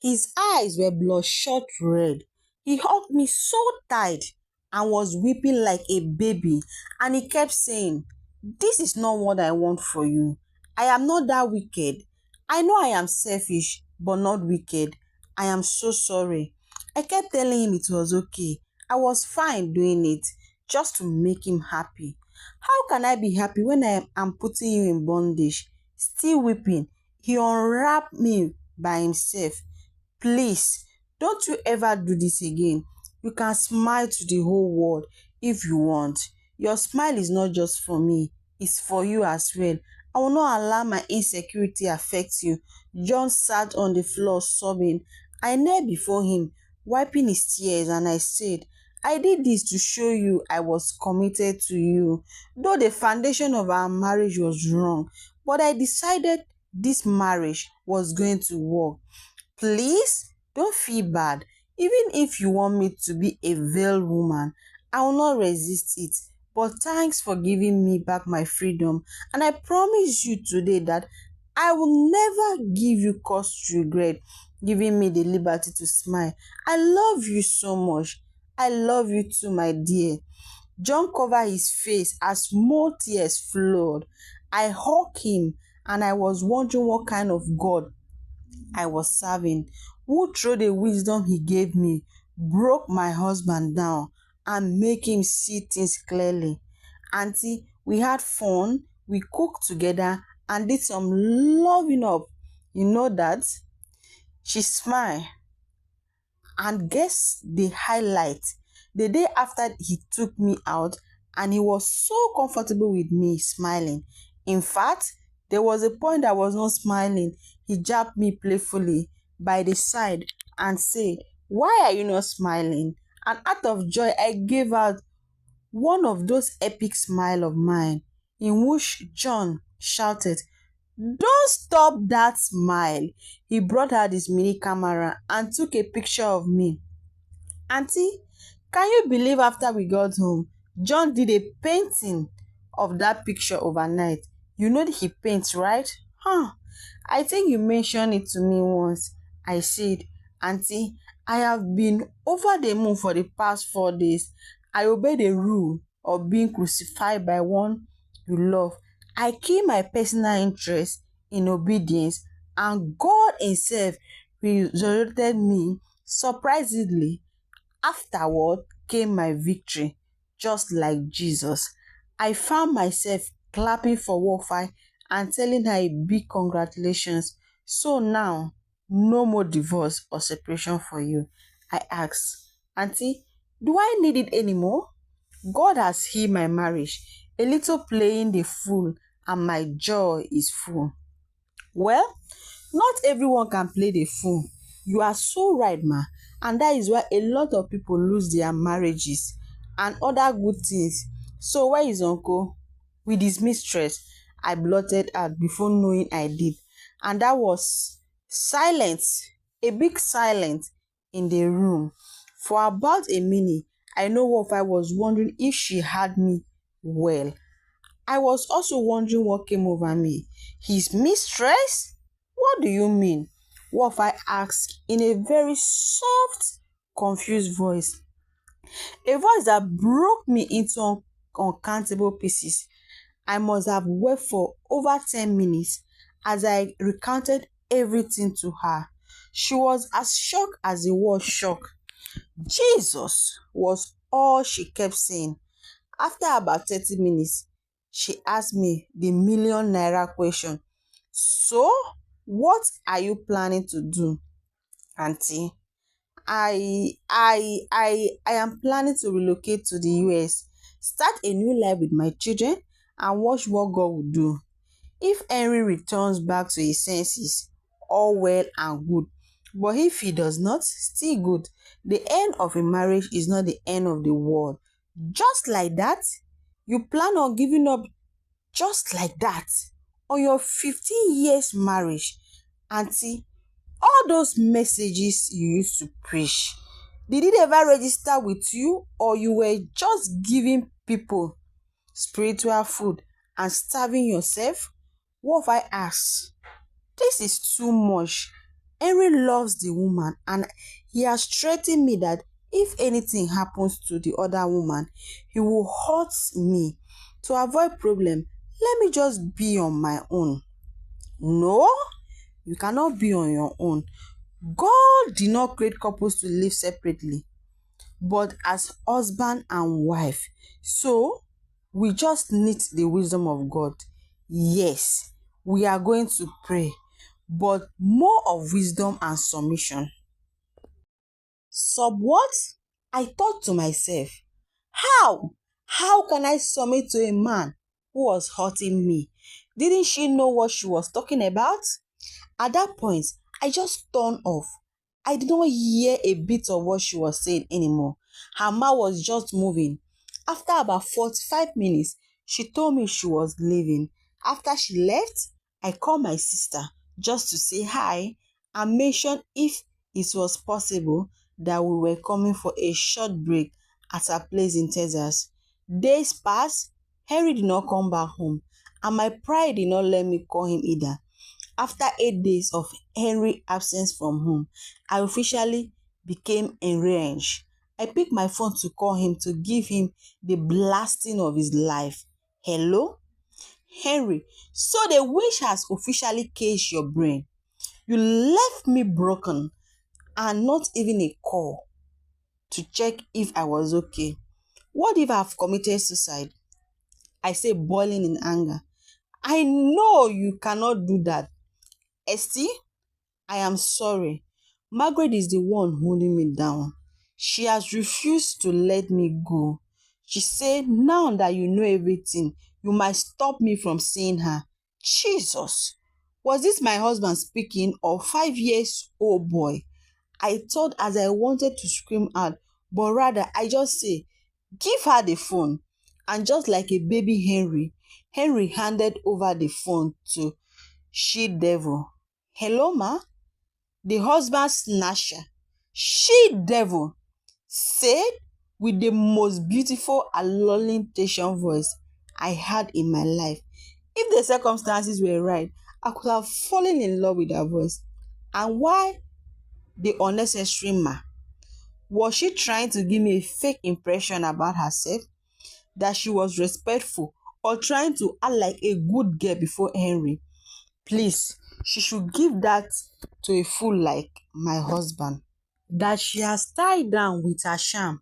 His eyes were bloodshot red. He hugged me so tight and was weeping like a baby. And he kept saying, "This is not what I want for you. I am not that wicked. I know I am selfish, but not wicked. I am so sorry." I kept telling him it was okay. I was fine doing it just to make him happy. How can I be happy when I am putting you in bondage? Still weeping, he unwrapped me by himself. "Please, don't you ever do this again. You can smile to the whole world if you want. Your smile is not just for me, it's for you as well. I will not allow my insecurity affect you." John sat on the floor sobbing. I knelt before him, wiping his tears, and I said, "I did this to show you I was committed to you. Though the foundation of our marriage was wrong, but I decided this marriage was going to work. Please don't feel bad. Even if you want me to be a veiled woman, I will not resist it. But thanks for giving me back my freedom. And I promise you today that I will never give you cause to regret giving me the liberty to smile. I love you so much. I love you too, my dear." John covered his face as more tears flowed. I hugged him and I was wondering what kind of God I was serving, who through the wisdom he gave me broke my husband down and make him see things clearly. Auntie, we had fun, we cooked together and did some loving up. You know that? She smiled. And guess the highlight? The day after he took me out and he was so comfortable with me smiling. In fact, there was a point I was not smiling. He jabbed me playfully by the side and said, "Why are you not smiling?" And out of joy, I gave out one of those epic smile of mine in which John shouted, "Don't stop that smile." He brought out his mini camera and took a picture of me. Auntie, can you believe after we got home, John did a painting of that picture overnight? You know that he paints, right? Huh. I think you mentioned it to me once. I said, "Auntie, I have been over the moon for the past 4 days. I obey the rule of being crucified by one you love. I keep my personal interest in obedience, and God Himself resurrected me surprisingly. Afterward came my victory, just like Jesus." I found myself clapping for Wofi and telling her a big congratulations. "So now, no more divorce or separation for you." I asked, "Auntie, do I need it anymore? God has healed my marriage. A little playing the fool and my joy is full." Well, not everyone can play the fool. You are so right, ma. And that is why a lot of people lose their marriages and other good things. So where is uncle? With his mistress, I blotted out before knowing I did. And that was silence, a big silence in the room. For about a minute, I know what I was wondering if she had me well. I was also wondering what came over me. His mistress? What do you mean? What if I asked in a very soft, confused voice? A voice that broke me into uncountable pieces. I must have wept for over 10 minutes as I recounted everything to her. She was as shocked as I was shocked. "Jesus," was all she kept saying. After about 30 minutes, she asked me the million naira question. "So, what are you planning to do, Auntie?" I am planning to relocate to the US, start a new life with my children, and watch what God will do. If Henry returns back to his senses, all well and good. But if he does not, still good. The end of a marriage is not the end of the world. Just like that, you plan on giving up just like that on your 15 years marriage. Auntie, all those messages you used to preach, did it ever register with you, or you were just giving people spiritual food and starving yourself? What if I ask? This is too much. Henry loves the woman and he has threatened me that if anything happens to the other woman, he will hurt me. To avoid problem, let me just be on my own. No, you cannot be on your own. God did not create couples to live separately, but as husband and wife. So we just need the wisdom of God. Yes, we are going to pray, but more of wisdom and submission. Sub what? I thought to myself, how? How can I submit to a man who was hurting me? Didn't she know what she was talking about? At that point, I just turned off. I did not hear a bit of what she was saying anymore. Her mouth was just moving. After about 45 minutes, she told me she was leaving. After she left, I called my sister just to say hi and mention if it was possible that we were coming for a short break at her place in Texas. Days passed, Henry did not come back home, and my pride did not let me call him either. After 8 days of Henry absence from home, I officially became enraged. I picked my phone to call him to give him the blasting of his life. Hello? Henry, so the witch has officially caged your brain. You left me broken and not even a call to check if I was okay. What if I've committed suicide? I say, boiling in anger. I know you cannot do that. Esty, I am sorry. Margaret is the one holding me down. She has refused to let me go. She said, now that you know everything, you might stop me from seeing her. Jesus! Was this my husband speaking or 5 years old boy? I thought as I wanted to scream out, but rather I just say, give her the phone. And just like a baby Henry handed over the phone to she devil. Hello, ma? The husband snatcher, she devil, said with the most beautiful and lulling voice I had in my life. If the circumstances were right, I could have fallen in love with her voice. And why the unnecessary ma? Was she trying to give me a fake impression about herself, that she was respectful, or trying to act like a good girl before Henry? Please, she should give that to a fool like my husband. That she has tied down with her charm,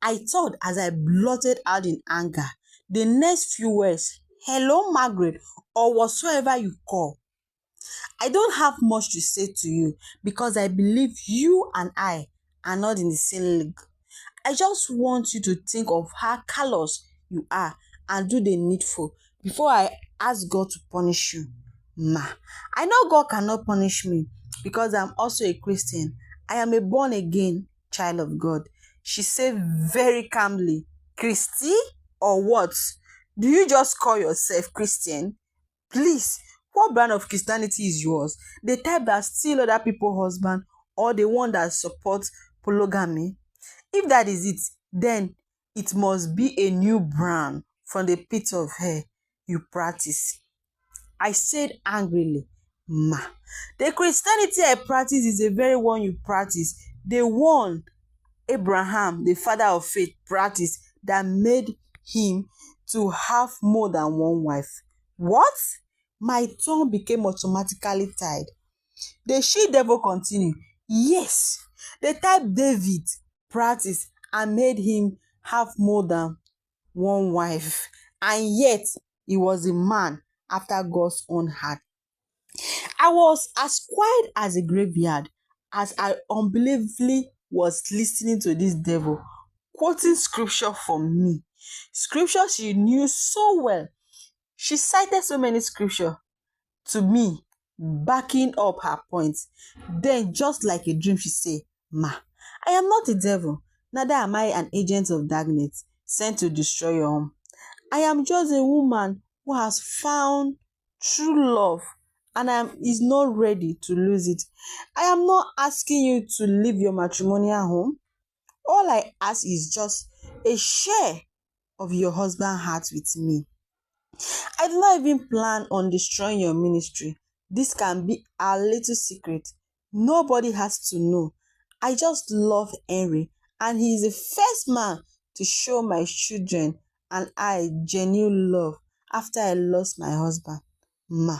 I thought as I blurted out in anger the next few words, hello Margaret, or whatsoever you call. I don't have much to say to you because I believe you and I are not in the same league. I just want you to think of how callous you are and do the needful before I ask God to punish you. Ma, I know God cannot punish me because I'm also a Christian. I am a born again child of God. She said very calmly, Christy or what? Do you just call yourself Christian? Please, what brand of Christianity is yours? The type that steal other people's husband or the one that supports polygamy? If that is it, then it must be a new brand from the pit of hell you practice. I said angrily, ma, the Christianity I practice is the very one you practice, the one Abraham, the father of faith, practiced that made him to have more than one wife. What? My tongue became automatically tied. The she devil continued, yes, the type David practiced and made him have more than one wife, and yet he was a man after God's own heart. I was as quiet as a graveyard as I unbelievably was listening to this devil quoting scripture from me. Scripture she knew so well. She cited so many scripture to me, backing up her points. Then, just like a dream, she said, ma, I am not a devil, neither am I an agent of darkness sent to destroy your home. I am just a woman who has found true love and is not ready to lose it. I am not asking you to leave your matrimonial home. All I ask is just a share of your husband's heart with me. I do not even plan on destroying your ministry. This can be our little secret. Nobody has to know. I just love Henry, and he is the first man to show my children and I genuine love after I lost my husband. Ma,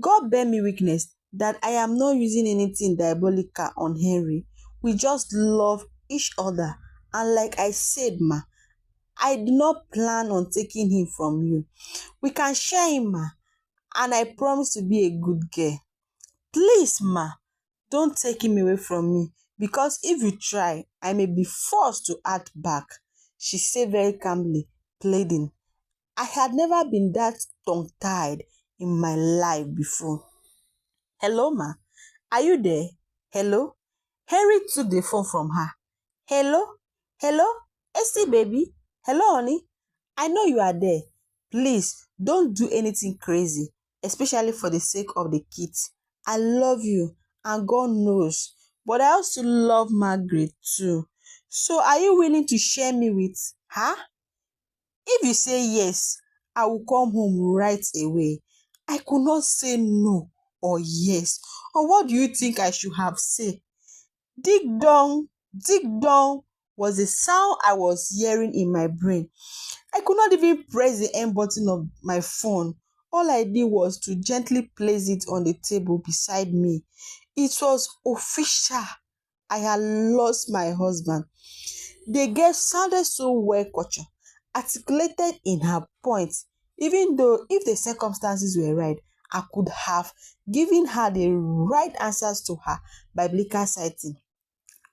God bear me witness that I am not using anything diabolical on Henry. We just love each other. And like I said, ma, I do not plan on taking him from you. We can share him, ma, and I promise to be a good girl. Please, ma, don't take him away from me because if you try, I may be forced to act back, she said very calmly, pleading. I had never been that tongue-tied in my life before. Hello, ma. Are you there? Hello? Henry took the phone from her. Hello? Hello? Esty baby? Hello, honey? I know you are there. Please don't do anything crazy, especially for the sake of the kids. I love you and God knows. But I also love Margaret too. So are you willing to share me with her? If you say yes, I will come home right away. I could not say no or yes. Or what do you think I should have said? Dig dong was the sound I was hearing in my brain. I could not even press the end button of my phone. All I did was to gently place it on the table beside me. It was official. I had lost my husband. The girl sounded so well cultured, articulated in her points, even though if the circumstances were right, I could have given her the right answers to her biblical setting.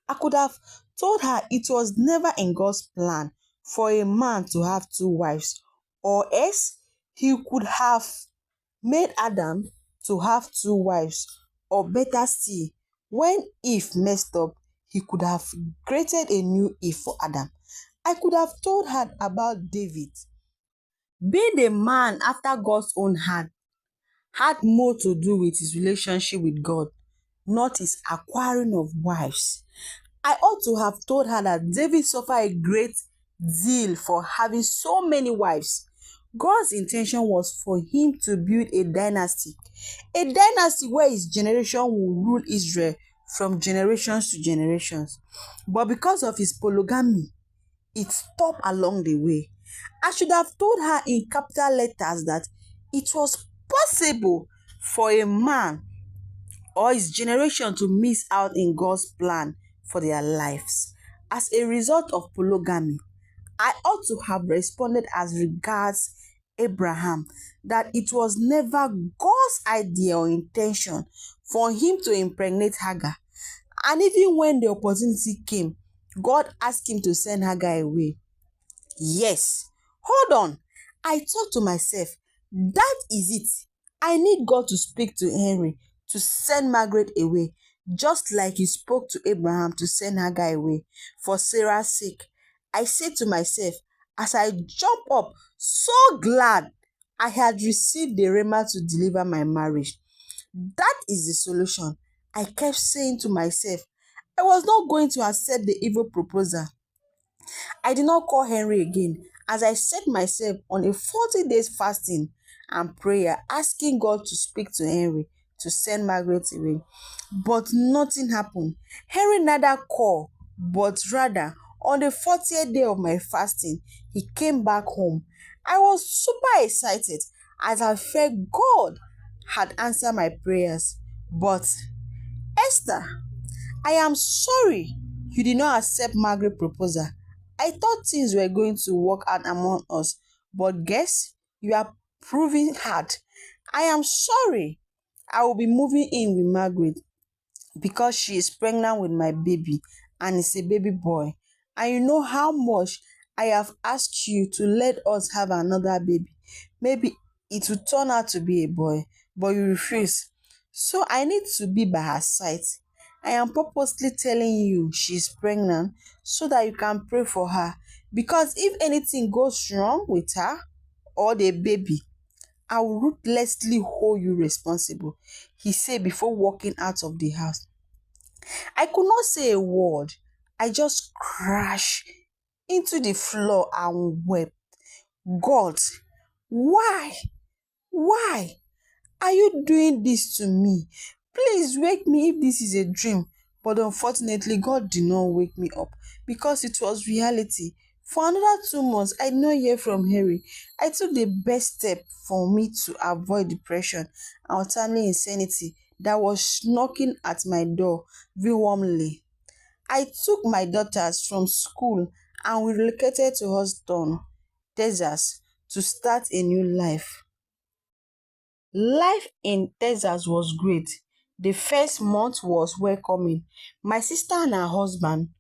I could have told her it was never in God's plan for a man to have two wives, or else he could have made Adam to have two wives, or better still, when Eve messed up, he could have created a new Eve for Adam. I could have told her about David. Being the man after God's own heart had more to do with his relationship with God, not his acquiring of wives. I ought to have told her that David suffered a great deal for having so many wives. God's intention was for him to build a dynasty where his generation will rule Israel from generations to generations. But because of his polygamy, it stopped along the way. I should have told her in capital letters that it was possible for a man or his generation to miss out in God's plan for their lives. As a result of polygamy, I ought to have responded as regards Abraham that it was never God's idea or intention for him to impregnate Hagar. And even when the opportunity came, God asked him to send Hagar away. Yes, hold on. I thought to myself, that is it. I need God to speak to Henry to send Margaret away, just like he spoke to Abraham to send Hagar away for Sarah's sake. I said to myself, as I jump up, so glad I had received the rhema to deliver my marriage. That is the solution. I kept saying to myself, I was not going to accept the evil proposal. I did not call Henry again as I set myself on a 40 days fasting and prayer, asking God to speak to Henry to send Margaret away. But nothing happened. Henry neither called, but rather on the 40th day of my fasting, he came back home. I was super excited as I felt God had answered my prayers. But Esther, I am sorry you did not accept Margaret's proposal. I thought things were going to work out among us, but guess you are proving hard. I am sorry. I will be moving in with Margaret because she is pregnant with my baby and it's a baby boy. And you know how much I have asked you to let us have another baby. Maybe it will turn out to be a boy, but you refuse. So I need to be by her side. I am purposely telling you she's pregnant so that you can pray for her. Because if anything goes wrong with her or the baby, I will ruthlessly hold you responsible, he said before walking out of the house. I could not say a word. I just crashed into the floor and wept. God, why? Why are you doing this to me? Please wake me if this is a dream. But unfortunately, God did not wake me up because it was reality. For another 2 months, I did not hear from Harry. I took the best step for me to avoid depression and untimely insanity that was knocking at my door very warmly. I took my daughters from school and we relocated to Houston, Texas to start a new life. Life in Texas was great. The first month was welcoming. My sister and her husband,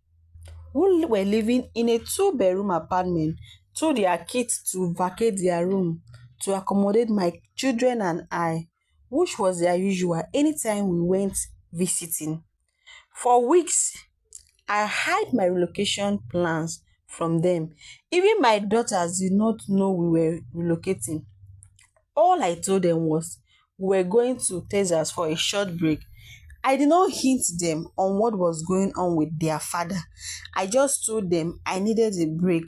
who were living in a two-bedroom apartment, told their kids to vacate their room to accommodate my children and I, which was their usual anytime we went visiting. For weeks, I hid my relocation plans from them. Even my daughters did not know we were relocating. All I told them was we were going to Texas for a short break. I did not hint them on what was going on with their father. I just told them I needed a break,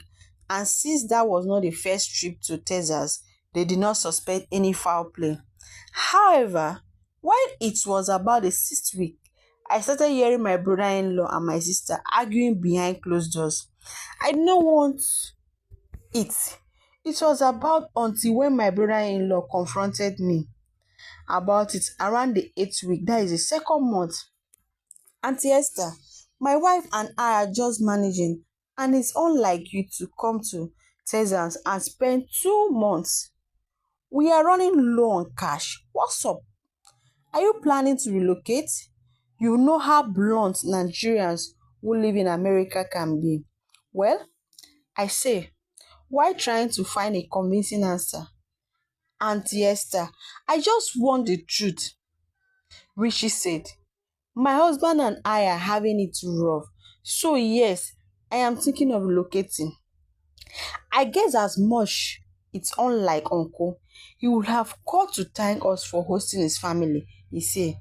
and since that was not the first trip to Texas, they did not suspect any foul play. However, while it was about the sixth week, I started hearing my brother-in-law and my sister arguing behind closed doors. I did not want it. It was about until when my brother-in-law confronted me about it around the eighth week, that is the second month. Auntie Esther, my wife and I are just managing, and it's unlike you to come to Texas and spend 2 months. We are running low on cash. What's up? Are you planning to relocate? You know how blunt Nigerians who live in America can be. Well, I say, why trying to find a convincing answer? Auntie Esther, I just want the truth, Richie said. My husband and I are having it rough. So yes, I am thinking of relocating. I guess as much it's unlike uncle. He would have called to thank us for hosting his family. He said,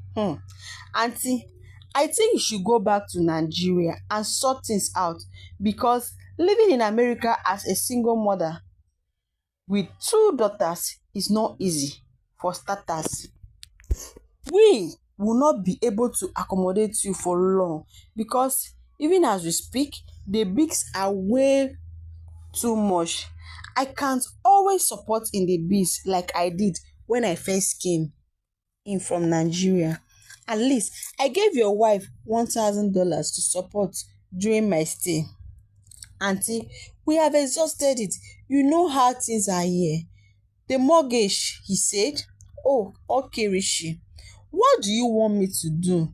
Auntie, I think you should go back to Nigeria and sort things out because living in America as a single mother with two daughters is not easy. For starters, we will not be able to accommodate you for long because even as we speak, the bigs are way too much. I can't always support in the biz like I did when I first came in from Nigeria. At least I gave your wife $1,000 to support during my stay. Auntie, we have exhausted it. You know how things are here. The mortgage, he said. Oh, okay, Rishi. What do you want me to do?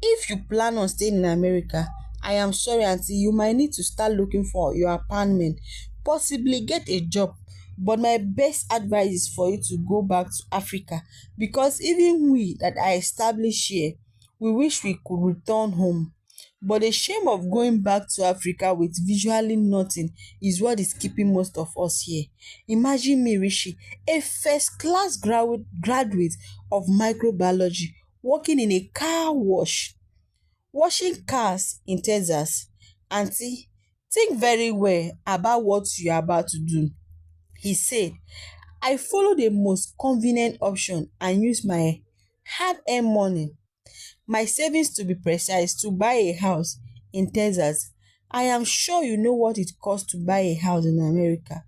If you plan on staying in America, I am sorry, auntie, you might need to start looking for your apartment, possibly get a job. But my best advice is for you to go back to Africa because even we that are established here, we wish we could return home. But the shame of going back to Africa with visually nothing is what is keeping most of us here. Imagine me, Rishi, a first class graduate of microbiology, working in a car wash, washing cars in Texas. Auntie, think very well about what you are about to do. He said, I followed the most convenient option and used my hard-earned money, my savings to be precise, to buy a house in Texas. I am sure you know what it costs to buy a house in America.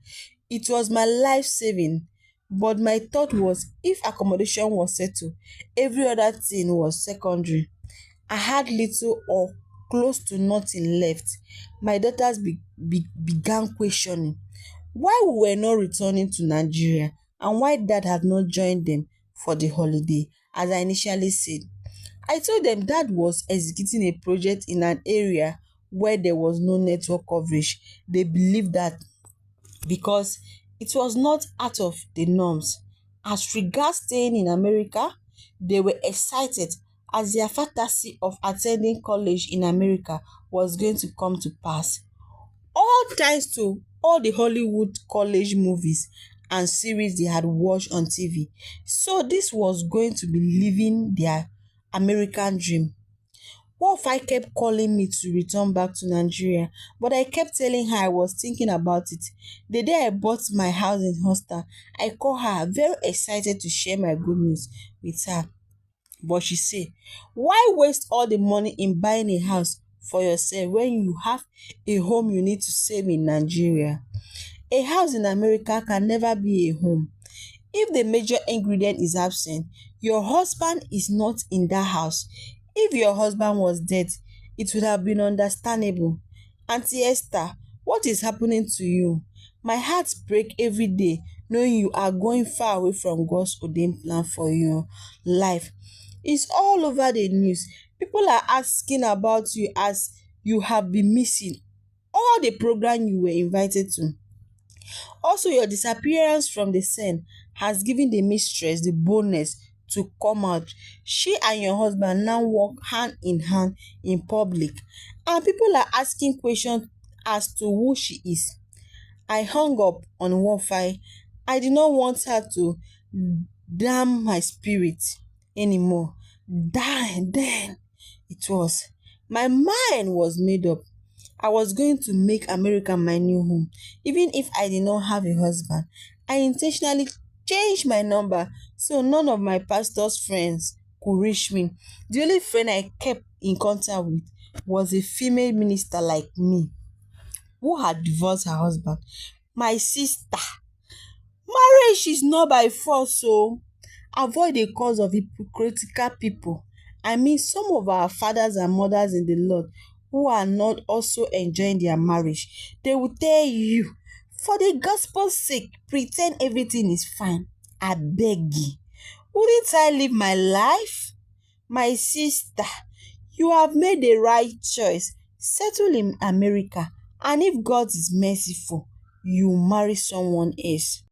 It was my life saving, but my thought was if accommodation was settled, every other thing was secondary. I had little or close to nothing left. My daughters began questioning why we were not returning to Nigeria and why dad had not joined them for the holiday, as I initially said. I told them dad was executing a project in an area where there was no network coverage. They believed that because it was not out of the norms. As regards staying in America, they were excited as their fantasy of attending college in America was going to come to pass. All thanks to all the Hollywood college movies and series they had watched on TV. So this was going to be living their American dream. What if I kept calling me to return back to Nigeria, but I kept telling her I was thinking about it. The day I bought my house in Houston, I called her very excited to share my good news with her. But she say, why waste all the money in buying a house for yourself when you have a home you need to save in Nigeria? A house in America can never be a home. If the major ingredient is absent, your husband is not in that house. If your husband was dead, it would have been understandable. Auntie Esther, what is happening to you? My heart breaks every day knowing you are going far away from God's ordained plan for your life. It's all over the news. People are asking about you as you have been missing all the program you were invited to. Also, your disappearance from the scene has given the mistress the boldness to come out. She and your husband now walk hand in hand in public, and people are asking questions as to who she is. I hung up on Wi-Fi. I did not want her to damn my spirit anymore. Then it was. My mind was made up. I was going to make America my new home. Even if I did not have a husband, I intentionally changed my number so none of my pastor's friends could reach me. The only friend I kept in contact with was a female minister like me who had divorced her husband. My sister, marriage is not by force, so avoid the cause of hypocritical people. I mean, some of our fathers and mothers in the Lord who are not also enjoying their marriage, they will tell you, for the gospel's sake, pretend everything is fine. I beg you. Wouldn't I live my life? My sister, you have made the right choice. Settle in America, and if God is merciful, you marry someone else.